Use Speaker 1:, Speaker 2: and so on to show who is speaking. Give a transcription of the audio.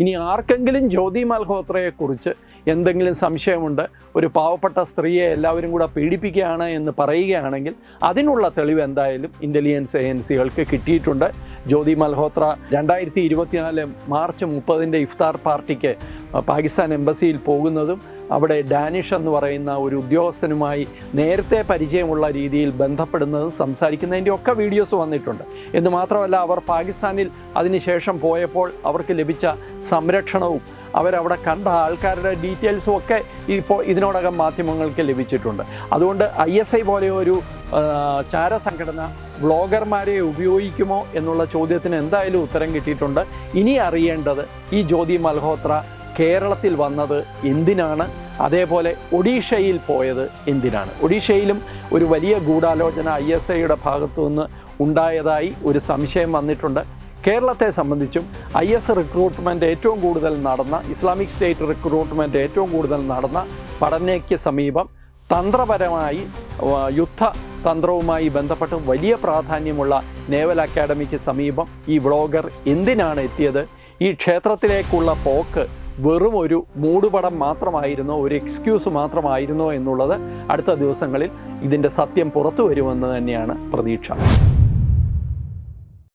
Speaker 1: ഇനി ആർക്കെങ്കിലും ജ്യോതി മൽഹോത്രയെക്കുറിച്ച് എന്തെങ്കിലും സംശയമുണ്ട്, ഒരു പാവപ്പെട്ട സ്ത്രീയെ എല്ലാവരും കൂടെ പീഡിപ്പിക്കുകയാണ് എന്ന് പറയുകയാണെങ്കിൽ അതിനുള്ള തെളിവ് എന്തായാലും ഇൻ്റലിജൻസ് ഏജൻസികൾക്ക് കിട്ടിയിട്ടുണ്ട്. ജ്യോതി മൽഹോത്ര 2024 മാർച്ച് 30 ഇഫ്താർ പാർട്ടിക്ക് പാകിസ്ഥാൻ എംബസിയിൽ പോകുന്നതും അവിടെ ഡാനിഷ് എന്ന് പറയുന്ന ഒരു ഉദ്യോഗസ്ഥനുമായി നേരത്തെ പരിചയമുള്ള രീതിയിൽ ബന്ധപ്പെടുന്നതും സംസാരിക്കുന്നതിൻ്റെ ഒക്കെ വീഡിയോസ് വന്നിട്ടുണ്ട്. എന്ന് മാത്രമല്ല, അവർ പാകിസ്ഥാനിൽ അതിനുശേഷം പോയപ്പോൾ അവർക്ക് ലഭിച്ച സംരക്ഷണവും അവരവിടെ കണ്ട ആൾക്കാരുടെ ഡീറ്റെയിൽസും ഒക്കെ ഇപ്പോൾ ഇതിനോടകം മാധ്യമങ്ങൾക്ക് ലഭിച്ചിട്ടുണ്ട്. അതുകൊണ്ട് ISI പോലെ ഒരു ചാരസംഘടന വ്ളോഗർമാരെ ഉപയോഗിക്കുമോ എന്നുള്ള ചോദ്യത്തിന് എന്തായാലും ഉത്തരം കിട്ടിയിട്ടുണ്ട്. ഇനി അറിയേണ്ടത് ഈ ജ്യോതി മൽഹോത്ര കേരളത്തിൽ വന്നത് എന്തിനാണ്, അതേപോലെ ഒഡീഷയിൽ പോയത് എന്തിനാണ്. ഒഡീഷയിലും ഒരു വലിയ ഗൂഢാലോചന ISIയുടെ ഭാഗത്തു നിന്ന് ഉണ്ടായതായി ഒരു സംശയം വന്നിട്ടുണ്ട്. കേരളത്തെ സംബന്ധിച്ചും IS റിക്രൂട്ട്മെൻറ്റ് ഏറ്റവും കൂടുതൽ നടന്ന, ഇസ്ലാമിക് സ്റ്റേറ്റ് റിക്രൂട്ട്മെൻറ്റ് ഏറ്റവും കൂടുതൽ നടന്ന പടനയ്ക്ക് സമീപം തന്ത്രപരമായി യുദ്ധതന്ത്രവുമായി ബന്ധപ്പെട്ട് വലിയ പ്രാധാന്യമുള്ള നേവൽ അക്കാഡമിക്ക് സമീപം ഈ വ്ളോഗർ എന്തിനാണ് എത്തിയത്? ഈ ക്ഷേത്രത്തിലേക്കുള്ള പോക്ക് വെറും ഒരു മൂടുപടം മാത്രമായിരുന്നോ, ഒരു എക്സ്ക്യൂസ് മാത്രമായിരുന്നോ എന്നുള്ളത് അടുത്ത ദിവസങ്ങളിൽ ഇതിൻ്റെ സത്യം പുറത്തു വരുമെന്ന് തന്നെയാണ് പ്രതീക്ഷ.